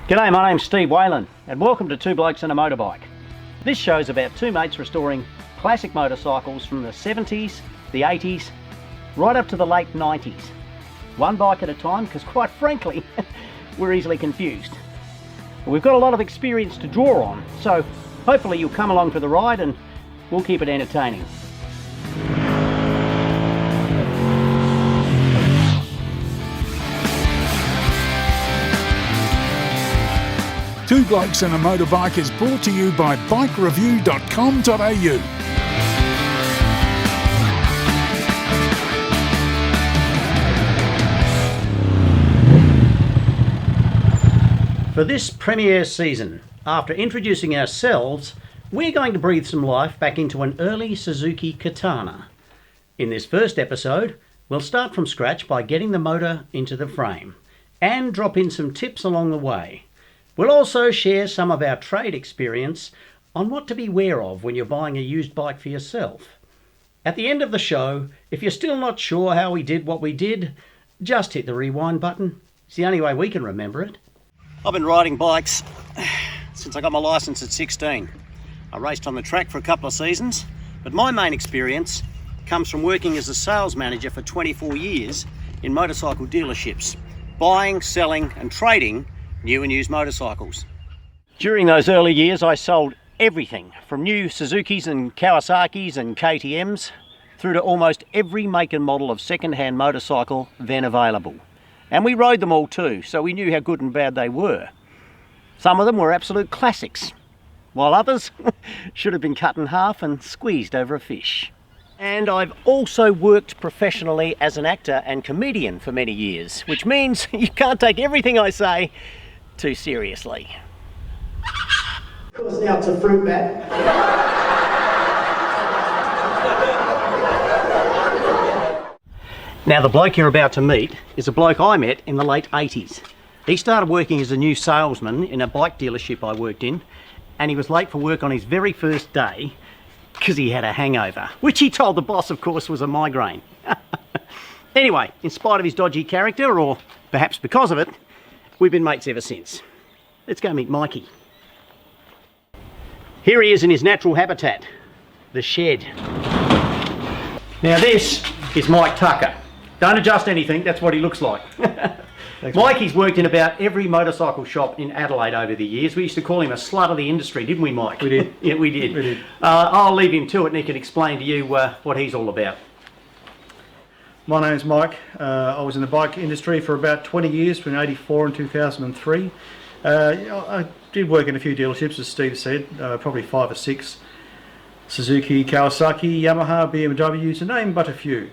G'day, my name's Steve Weyland and welcome to Two Blokes and a Motorbike. This show's about two mates restoring classic motorcycles from the 70s, the 80s, right up to the late 90s. One bike at a time, because quite frankly, we're easily confused. We've got a lot of experience to draw on, so hopefully you'll come along for the ride and we'll keep it entertaining. Two Blokes and a Motorbike is brought to you by bikereview.com.au. For this premiere season, after introducing ourselves, we're going to breathe some life back into an early Suzuki Katana. In this first episode, we'll start from scratch by getting the motor into the frame and drop in some tips along the way. We'll also share some of our trade experience on what to beware of when you're buying a used bike for yourself. At the end of the show, if you're still not sure how we did what we did, just hit the rewind button. It's the only way we can remember it. I've been riding bikes since I got my licence at 16. I raced on the track for a couple of seasons, but my main experience comes from working as a sales manager for 24 years in motorcycle dealerships, buying, selling and trading new and used motorcycles. During those early years I sold everything from new Suzukis and Kawasaki's and KTM's through to almost every make and model of second-hand motorcycle then available. And we rode them all too, so we knew how good and bad they were. Some of them were absolute classics, while others should have been cut in half and squeezed over a fish. And I've also worked professionally as an actor and comedian for many years, which means you can't take everything I say too seriously. Of course, now it's a fruit bat. Now the bloke you're about to meet is a bloke I met in the late 80s. He started working as a new salesman in a bike dealership I worked in, and he was late for work on his very first day because he had a hangover, which he told the boss, of course, was a migraine. Anyway, in spite of his dodgy character, or perhaps because of it, we've been mates ever since. Let's go meet Mikey. Here he is in his natural habitat, the shed. Now this is Mike Tucker. Don't adjust anything, that's what he looks like. Thanks, Mikey's worked in about every motorcycle shop in Adelaide over the years. We used to call him a slut of the industry, didn't we, Mike? We did. Yeah, we did. We did. I'll leave him to it and he can explain to you what he's all about. My name's Mike. I was in the bike industry for about 20 years, between 84 and 2003. I did work in a few dealerships, as Steve said, probably 5 or 6. Suzuki, Kawasaki, Yamaha, BMW, to name but a few.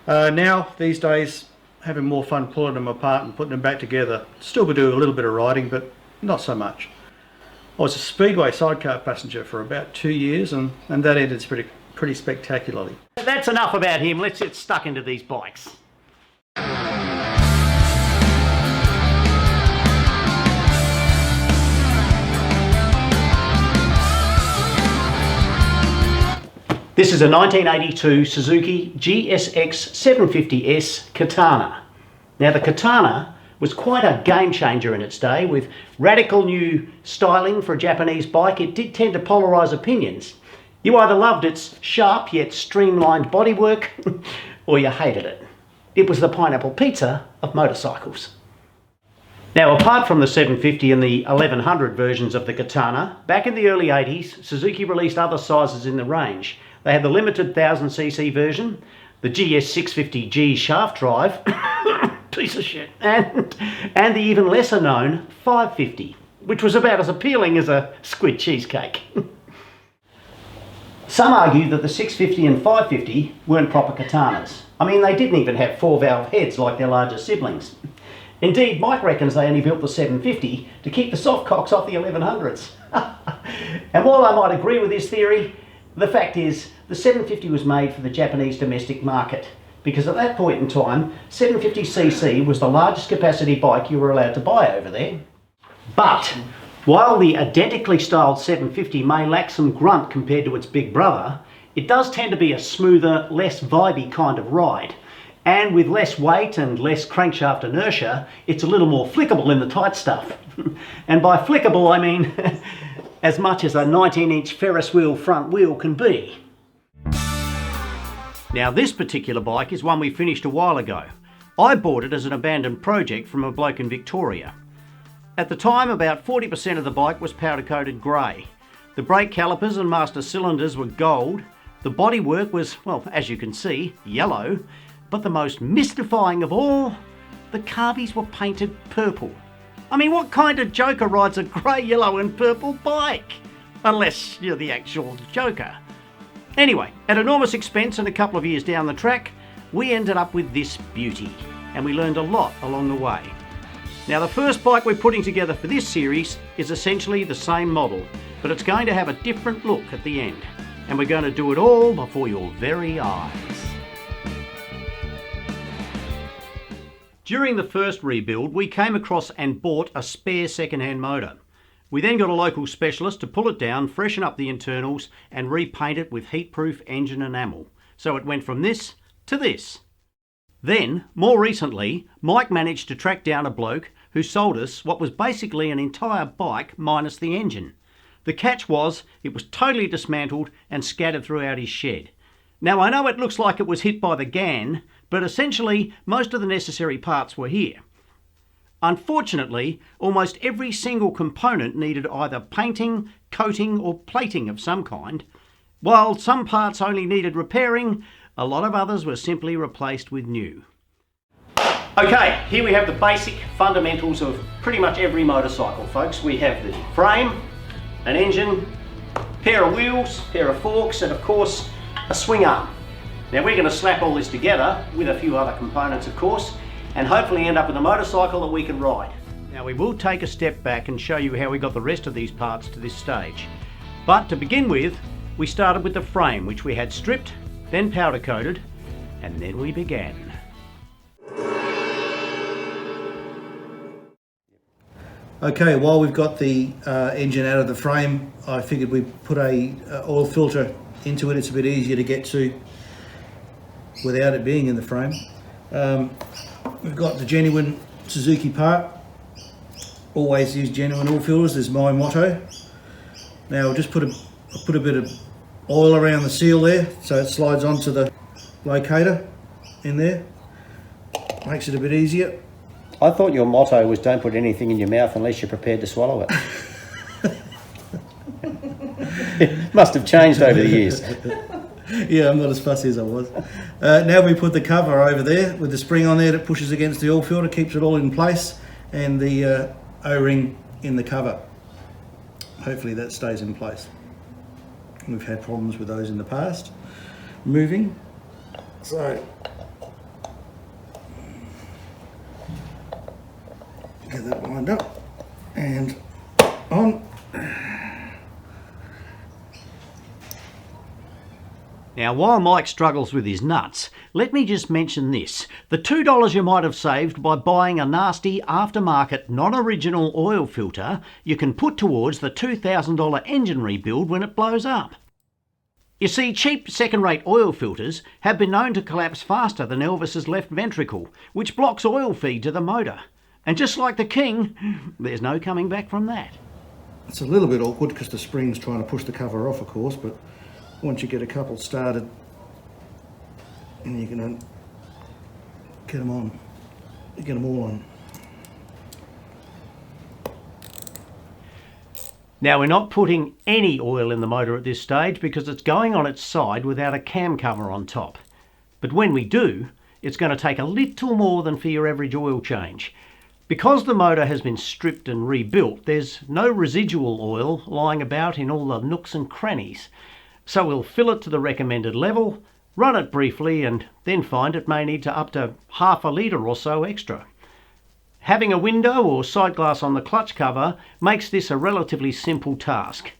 Now, these days, having more fun pulling them apart and putting them back together. Still do a little bit of riding, but not so much. I was a Speedway sidecar passenger for about 2 years, and that ended pretty spectacularly. That's enough about him. Let's get stuck into these bikes. This is a 1982 Suzuki GSX 750S Katana. Now the Katana was quite a game changer in its day, with radical new styling for a Japanese bike. It did tend to polarise opinions. You either loved its sharp yet streamlined bodywork, or you hated it. It was the pineapple pizza of motorcycles. Now, apart from the 750 and the 1100 versions of the Katana, back in the early 80s, Suzuki released other sizes in the range. They had the limited 1000cc version, the GS650G shaft drive, piece of shit, and the even lesser known 550, which was about as appealing as a squid cheesecake. Some argue that the 650 and 550 weren't proper Katanas. I mean, they didn't even have 4-valve heads like their larger siblings. Indeed, Mike reckons they only built the 750 to keep the soft cocks off the 1100s. And while I might agree with his theory, the fact is the 750 was made for the Japanese domestic market, because at that point in time, 750cc was the largest capacity bike you were allowed to buy over there. But while the identically styled 750 may lack some grunt compared to its big brother, it does tend to be a smoother, less vibey kind of ride. And with less weight and less crankshaft inertia, it's a little more flickable in the tight stuff. And by flickable, I mean as much as a 19-inch Ferris wheel front wheel can be. Now this particular bike is one we finished a while ago. I bought it as an abandoned project from a bloke in Victoria. At the time, about 40% of the bike was powder-coated grey. The brake calipers and master cylinders were gold. The bodywork was, well, as you can see, yellow. But the most mystifying of all, the carbies were painted purple. I mean, what kind of joker rides a grey, yellow and purple bike? Unless you're the actual joker. Anyway, at enormous expense and a couple of years down the track, we ended up with this beauty. And we learned a lot along the way. Now the first bike we're putting together for this series is essentially the same model, but it's going to have a different look at the end. And we're going to do it all before your very eyes. During the first rebuild, we came across and bought a spare second-hand motor. We then got a local specialist to pull it down, freshen up the internals and repaint it with heat-proof engine enamel. So it went from this to this. Then, more recently, Mike managed to track down a bloke who sold us what was basically an entire bike minus the engine. The catch was, it was totally dismantled and scattered throughout his shed. Now I know it looks like it was hit by the GAN, but essentially most of the necessary parts were here. Unfortunately, almost every single component needed either painting, coating or plating of some kind. While some parts only needed repairing, a lot of others were simply replaced with new. Okay, here we have the basic fundamentals of pretty much every motorcycle, folks. We have the frame, an engine, pair of wheels, pair of forks, and of course, a swing arm. Now we're going to slap all this together with a few other components, of course, and hopefully end up with a motorcycle that we can ride. Now we will take a step back and show you how we got the rest of these parts to this stage. But to begin with, we started with the frame, which we had stripped, then powder coated, and then we began. Okay, while we've got the engine out of the frame, I figured we'd put a oil filter into it. It's a bit easier to get to without it being in the frame. We've got the genuine Suzuki part. Always use genuine oil filters is my motto. Now I'll just put a bit of oil around the seal there so it slides onto the locator in there. Makes it a bit easier. I thought your motto was don't put anything in your mouth unless you're prepared to swallow it. It must have changed over the years. Yeah, I'm not as fussy as I was. Now we put the cover over there with the spring on there that pushes against the oil filter, keeps it all in place, and the O-ring in the cover. Hopefully that stays in place. We've had problems with those in the past. Moving. So get that lined up and on. Now while Mike struggles with his nuts, let me just mention this. The $2 you might have saved by buying a nasty aftermarket non-original oil filter you can put towards the $2,000 engine rebuild when it blows up. You see, cheap second-rate oil filters have been known to collapse faster than Elvis's left ventricle, which blocks oil feed to the motor. And just like the King, there's no coming back from that. It's a little bit awkward because the spring's trying to push the cover off, of course, but once you get a couple started, and you can get them on, you get them all on. Now we're not putting any oil in the motor at this stage because it's going on its side without a cam cover on top. But when we do, it's going to take a little more than for your average oil change. Because the motor has been stripped and rebuilt, there's no residual oil lying about in all the nooks and crannies. So we'll fill it to the recommended level, run it briefly, and then find it may need to up to half a litre or so extra. Having a window or side glass on the clutch cover makes this a relatively simple task.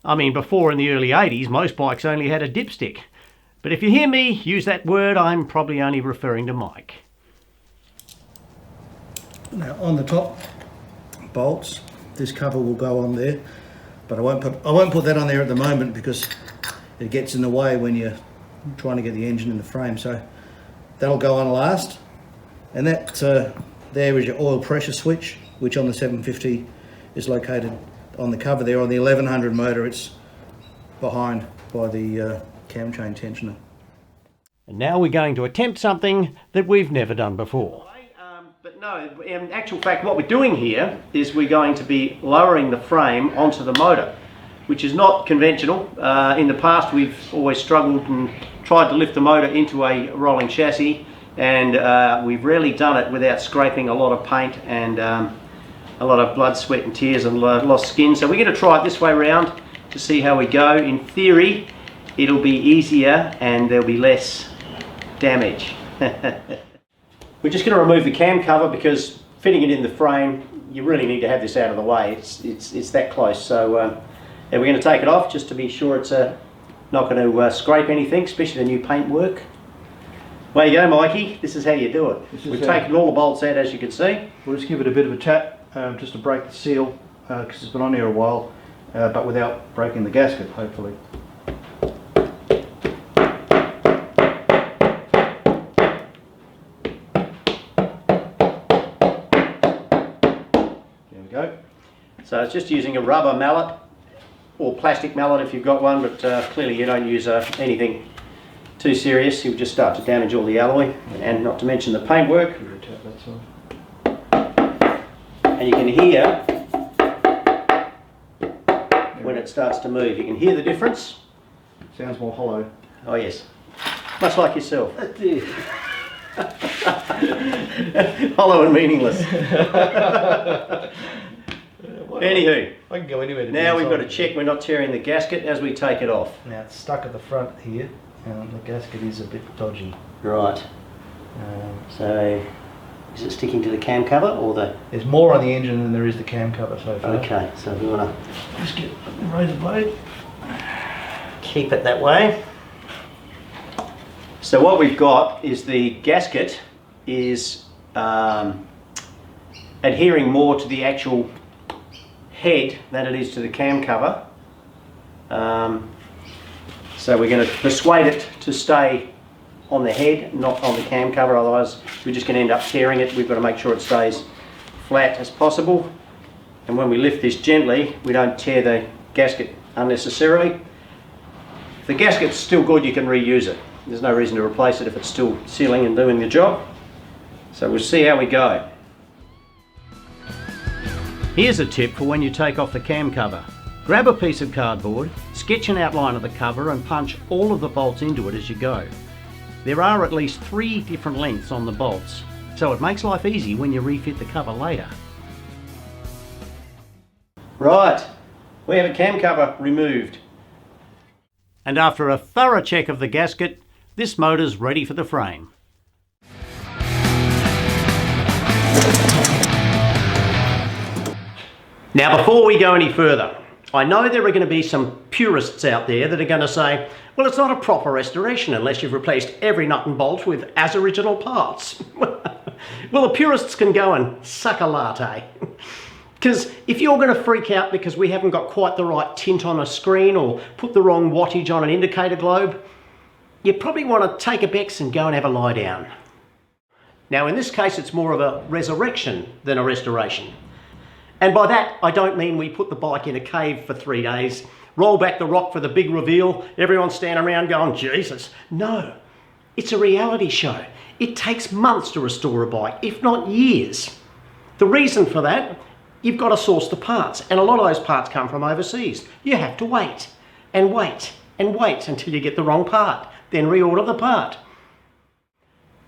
I mean, before in the early 80s, most bikes only had a dipstick. But if you hear me use that word, I'm probably only referring to Mike. Now on the top bolts, this cover will go on there, but I won't put that on there at the moment because it gets in the way when you're trying to get the engine in the frame. So That'll go on last. And that there is your oil pressure switch, which on the 750 is located on the cover there. On the 1100 motor, it's behind by the cam chain tensioner. And now we're going to attempt something that we've never done before. But no, in actual fact, what we're doing here is we're going to be lowering the frame onto the motor, which is not conventional. In the past, we've always struggled and tried to lift the motor into a rolling chassis, and we've rarely done it without scraping a lot of paint and a lot of blood, sweat and tears and lost skin. So we're going to try it this way around to see how we go. In theory, it'll be easier and there'll be less damage. We're just going to remove the cam cover because fitting it in the frame, you really need to have this out of the way. It's that close. So yeah, we're going to take it off just to be sure it's not going to scrape anything, especially the new paint work. There you go, Mikey. This is how you do it. We've taken all the bolts out, as you can see. We'll just give it a bit of a tap just to break the seal because it's been on here a while, but without breaking the gasket, hopefully. Go. So it's just using a rubber mallet or plastic mallet if you've got one, but clearly you don't use anything too serious. You'll just start to damage all the alloy, and not to mention the paintwork. And you can hear when it starts to move. You can hear the difference. Sounds more hollow. Oh yes, much like yourself. Hollow and meaningless. Anywho, I can go anywhere. Now we've got to check we're not tearing the gasket as we take it off. Now it's stuck at the front here, and the gasket is a bit dodgy. Right. So, is it sticking to the cam cover or the? There's more on the engine than there is the cam cover so far. Okay, so we want to Just get the razor blade. keep it that way. So what we've got is the gasket is adhering more to the actual head than it is to the cam cover. So we're going to persuade it to stay on the head, not on the cam cover, otherwise we're just going to end up tearing it. We've got to make sure it stays flat as possible. And when we lift this gently, we don't tear the gasket unnecessarily. If the gasket's still good, you can reuse it. There's no reason to replace it if it's still sealing and doing the job. So we'll see how we go. Here's a tip for when you take off the cam cover. Grab a piece of cardboard, sketch an outline of the cover and punch all of the bolts into it as you go. There are at least 3 different lengths on the bolts, so it makes life easy when you refit the cover later. Right, we have a cam cover removed. And after a thorough check of the gasket, this motor's ready for the frame. Now before we go any further, I know there are going to be some purists out there that are going to say, well, it's not a proper restoration unless you've replaced every nut and bolt with as original parts. Well, the purists can go and suck a latte. Because if you're going to freak out because we haven't got quite the right tint on a screen or put the wrong wattage on an indicator globe, you probably want to take a Bex and go and have a lie down. Now in this case it's more of a resurrection than a restoration. And by that I don't mean we put the bike in a cave for 3 days, roll back the rock for the big reveal, everyone stand around going, Jesus. No, it's a reality show. It takes months to restore a bike, if not years. The reason for that, you've got to source the parts, and a lot of those parts come from overseas. You have to wait and wait and wait until you get the wrong part, then reorder the part.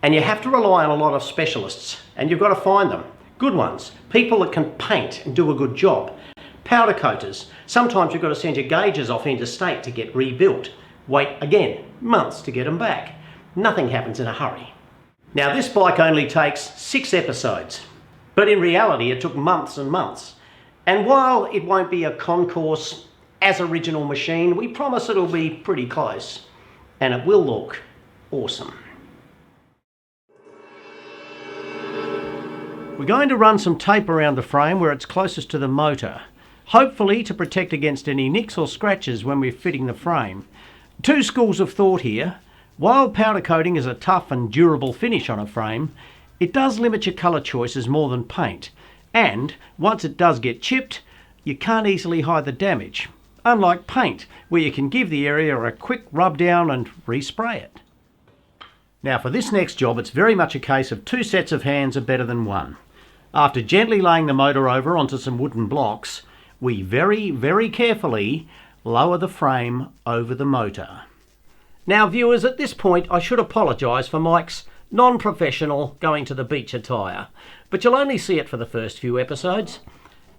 And you have to rely on a lot of specialists, and you've got to find them. Good ones, people that can paint and do a good job. Powder coaters, sometimes you've got to send your gauges off interstate to get rebuilt. Wait again, months to get them back. Nothing happens in a hurry. Now this bike only takes 6 episodes, but in reality it took months and months. And while it won't be a concourse as original machine, we promise it'll be pretty close, and it will look awesome. We're going to run some tape around the frame where it's closest to the motor, hopefully to protect against any nicks or scratches when we're fitting the frame. 2 schools of thought here. While powder coating is a tough and durable finish on a frame, it does limit your colour choices more than paint, and once it does get chipped, you can't easily hide the damage, unlike paint, where you can give the area a quick rub down and respray it. Now for this next job, it's very much a case of 2 sets of hands are better than one. After gently laying the motor over onto some wooden blocks, we very carefully lower the frame over the motor. Now viewers, at this point I should apologise for Mike's non-professional going to the beach attire, but you'll only see it for the first few episodes.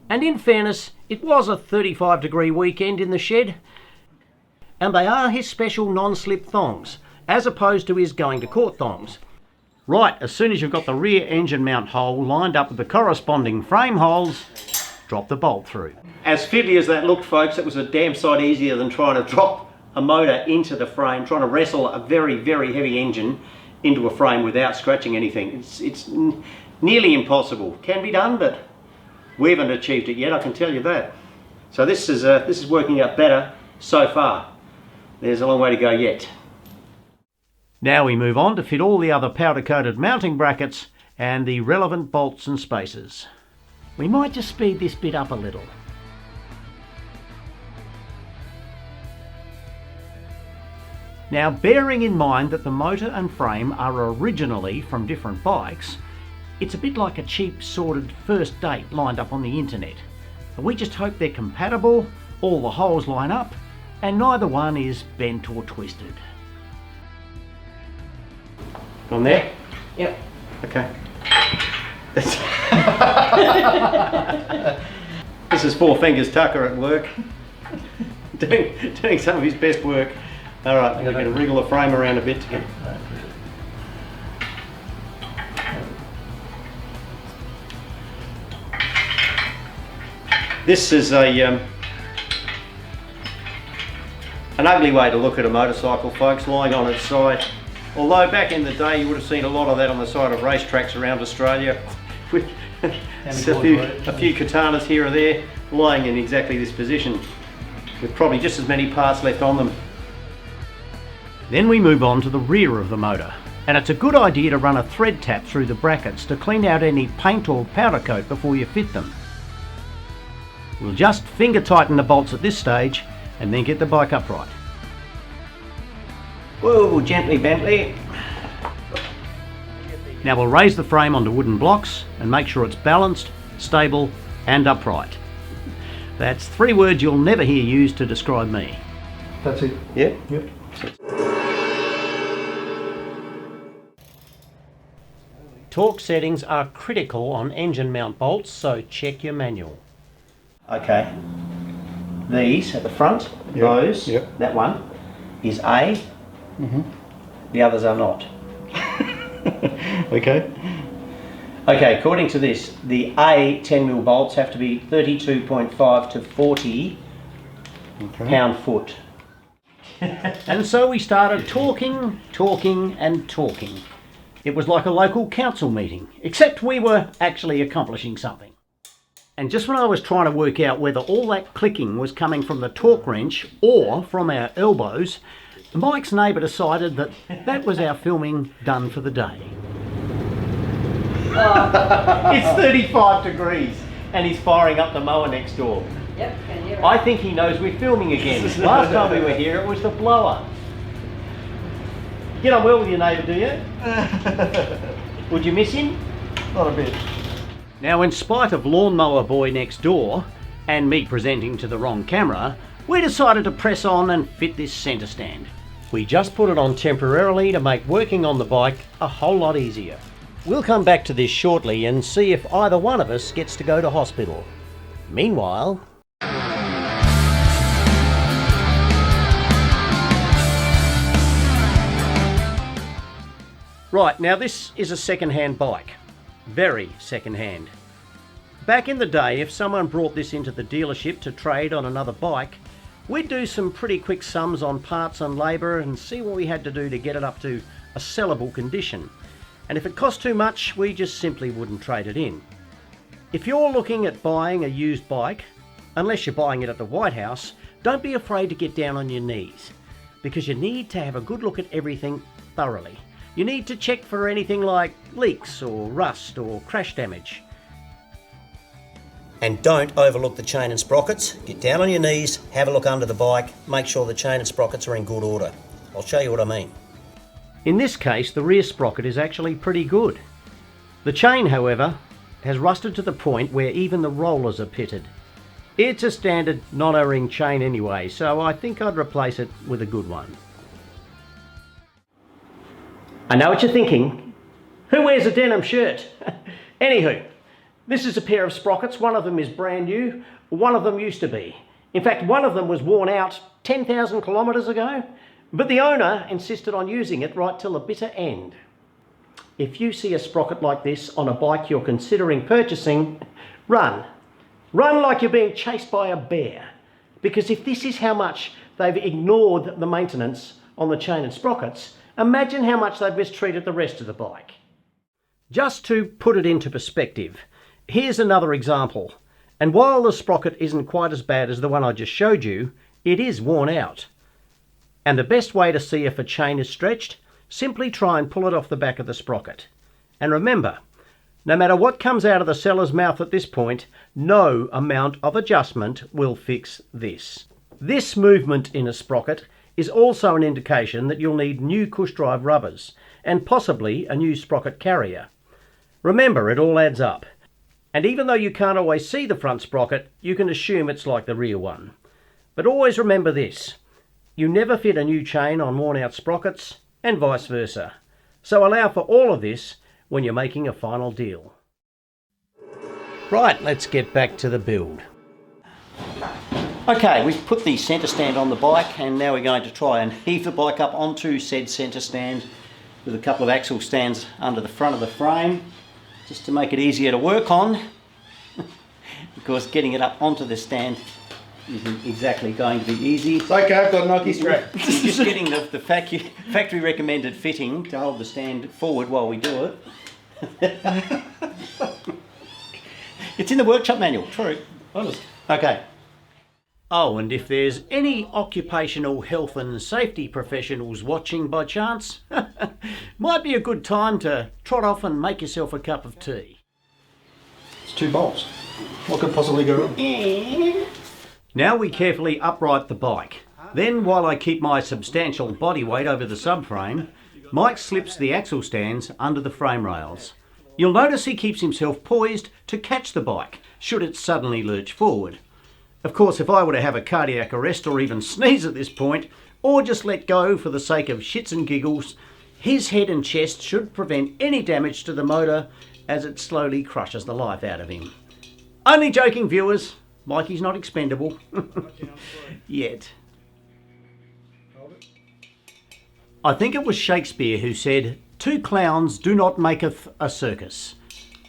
And in fairness, it was a 35-degree weekend in the shed, and they are his special non-slip thongs, as opposed to his going to court thongs. Right, as soon as you've got the rear engine mount hole lined up with the corresponding frame holes, drop the bolt through. As fiddly as that looked, folks, it was a damn sight easier than trying to drop a motor into the frame, trying to wrestle a very heavy engine into a frame without scratching anything. It's nearly impossible. Can be done, but we haven't achieved it yet, I can tell you that. So this is working out better so far. There's a long way to go yet. Now we move on to fit all the other powder-coated mounting brackets and the relevant bolts and spacers. We might just speed this bit up a little. Now, bearing in mind that the motor and frame are originally from different bikes, it's a bit like a cheap sorted first date lined up on the internet. We just hope they're compatible, all the holes line up, and neither one is bent or twisted. On there? Yep. Okay. This is Four Fingers Tucker at work, doing some of his best work. All right, I'm going to wriggle the frame around a bit to get. This is an ugly way to look at a motorcycle, folks, lying on its side. Although back in the day you would have seen a lot of that on the side of racetracks around Australia, with a few katanas here or there lying in exactly this position, with probably just as many parts left on them. Then we move on to the rear of the motor, and it's a good idea to run a thread tap through the brackets to clean out any paint or powder coat before you fit them. We'll just finger tighten the bolts at this stage and then get the bike upright. Whoa, gently Bentley. Now we'll raise the frame onto wooden blocks and make sure it's balanced, stable and upright. That's 3 words you'll never hear used to describe me. That's it. Yep. Yep. Torque settings are critical on engine mount bolts, so check your manual. Okay, these at the front, those, that one is A, the others are not. Okay. Okay, according to this, the A 10mm bolts have to be 32.5 to 40 pound-foot. And so we started talking. It was like a local council meeting, except we were actually accomplishing something. And just when I was trying to work out whether all that clicking was coming from the torque wrench or from our elbows, Mike's neighbour decided that that was our filming done for the day. It's 35 degrees and he's firing up the mower next door. Yep, can hear it. I think he knows we're filming again. Last time we were here it was the blower. Get on well with your neighbour, do you? Would you miss him? Not a bit. Now, in spite of Lawnmower Boy next door and me presenting to the wrong camera, we decided to press on and fit this centre stand. We just put it on temporarily to make working on the bike a whole lot easier. We'll come back to this shortly and see if either one of us gets to go to hospital. Meanwhile... Right, now this is a second-hand bike. Very second-hand. Back in the day, if someone brought this into the dealership to trade on another bike, we'd do some pretty quick sums on parts and labour and see what we had to do to get it up to a sellable condition. And if it cost too much, we just simply wouldn't trade it in. If you're looking at buying a used bike, unless you're buying it at the White House, don't be afraid to get down on your knees, because you need to have a good look at everything thoroughly. You need to check for anything like leaks or rust or crash damage. And don't overlook the chain and sprockets. Get down on your knees, have a look under the bike, make sure the chain and sprockets are in good order. I'll show you what I mean. In this case, the rear sprocket is actually pretty good. The chain, however, has rusted to the point where even the rollers are pitted. It's a standard non-O-ring chain anyway, so I think I'd replace it with a good one. I know what you're thinking. Who wears a denim shirt? Anywho, this is a pair of sprockets. One of them is brand new, one of them used to be. In fact, one of them was worn out 10,000 kilometres ago, but the owner insisted on using it right till the bitter end. If you see a sprocket like this on a bike you're considering purchasing, run. Run like you're being chased by a bear. Because if this is how much they've ignored the maintenance on the chain and sprockets, imagine how much they've mistreated the rest of the bike. Just to put it into perspective, here's another example. And while the sprocket isn't quite as bad as the one I just showed you, it is worn out. And the best way to see if a chain is stretched, simply try and pull it off the back of the sprocket. And remember, no matter what comes out of the seller's mouth at this point, no amount of adjustment will fix this. This movement in a sprocket is also an indication that you'll need new cush drive rubbers and possibly a new sprocket carrier. Remember, it all adds up. And even though you can't always see the front sprocket, you can assume it's like the rear one. But always remember this, you never fit a new chain on worn out sprockets and vice versa. So allow for all of this when you're making a final deal. Right, let's get back to the build. Okay, we've put the centre stand on the bike and now we're going to try and heave the bike up onto said centre stand with a couple of axle stands under the front of the frame just to make it easier to work on because getting it up onto the stand isn't exactly going to be easy. It's okay, I've got a Nike strap. Just getting the factory recommended fitting to hold the stand forward while we do it. It's in the workshop manual, true. Honest. Okay. Oh, and if there's any occupational health and safety professionals watching by chance, might be a good time to trot off and make yourself a cup of tea. It's 2 bolts. What could possibly go wrong? Now we carefully upright the bike. Then, while I keep my substantial body weight over the subframe, Mike slips the axle stands under the frame rails. You'll notice he keeps himself poised to catch the bike, should it suddenly lurch forward. Of course, if I were to have a cardiac arrest or even sneeze at this point, or just let go for the sake of shits and giggles, his head and chest should prevent any damage to the motor as it slowly crushes the life out of him. Only joking, viewers. Mikey's not expendable. Yet. I think it was Shakespeare who said, "Two clowns do not maketh a circus."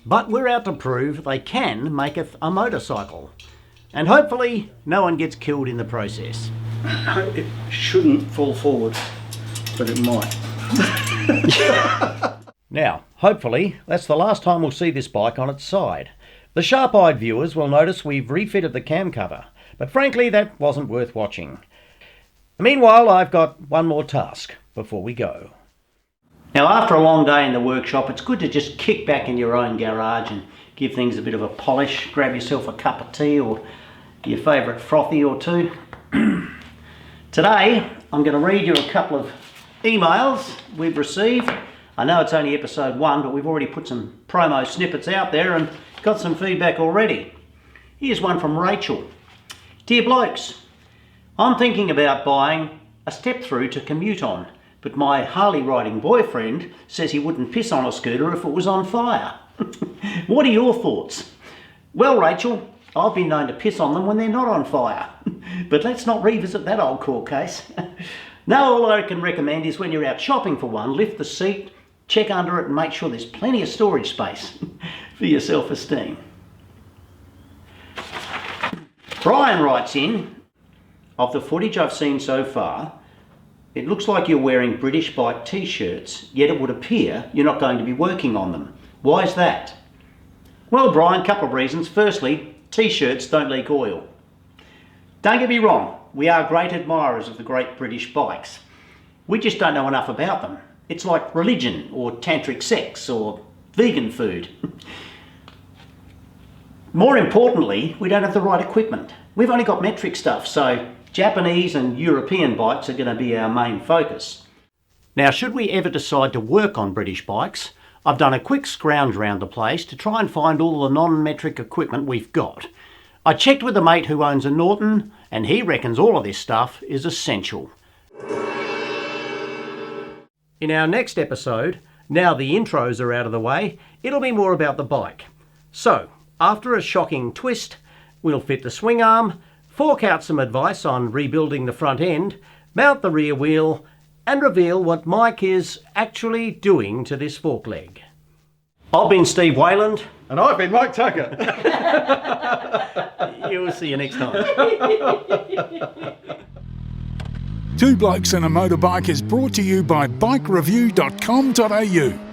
But we're out to prove they can maketh a motorcycle. And hopefully no one gets killed in the process. It shouldn't fall forward, but it might. Now, hopefully, that's the last time we'll see this bike on its side. The sharp-eyed viewers will notice we've refitted the cam cover, but frankly that wasn't worth watching. Meanwhile, I've got one more task before we go. Now, after a long day in the workshop, it's good to just kick back in your own garage and give things a bit of a polish, grab yourself a cup of tea or your favourite frothy or two. Today, I'm going to read you a couple of emails we've received. I know it's only episode 1, but we've already put some promo snippets out there and got some feedback already. Here's one from Rachel. Dear Blokes, I'm thinking about buying a step-through to commute on, but my Harley-riding boyfriend says he wouldn't piss on a scooter if it was on fire. What are your thoughts? Well, Rachel, I've been known to piss on them when they're not on fire. But let's not revisit that old court case. Now, all I can recommend is when you're out shopping for one, lift the seat, check under it and make sure there's plenty of storage space for your self-esteem. Brian writes in, of the footage I've seen so far, it looks like you're wearing British Bike t-shirts, yet it would appear you're not going to be working on them. Why is that? Well, Brian, a couple of reasons. Firstly, t-shirts don't leak oil. Don't get me wrong, we are great admirers of the great British bikes. We just don't know enough about them. It's like religion or tantric sex or vegan food. More importantly, we don't have the right equipment. We've only got metric stuff, so Japanese and European bikes are going to be our main focus. Now, should we ever decide to work on British bikes, I've done a quick scrounge around the place to try and find all the non-metric equipment we've got. I checked with a mate who owns a Norton, and he reckons all of this stuff is essential. In our next episode, now the intros are out of the way, it'll be more about the bike. So, after a shocking twist, we'll fit the swing arm, fork out some advice on rebuilding the front end, mount the rear wheel, and reveal what Mike is actually doing to this fork leg. I've been Steve Weyland. And I've been Mike Tucker. You'll see you next time. Two Blokes and a Motorbike is brought to you by bikereview.com.au.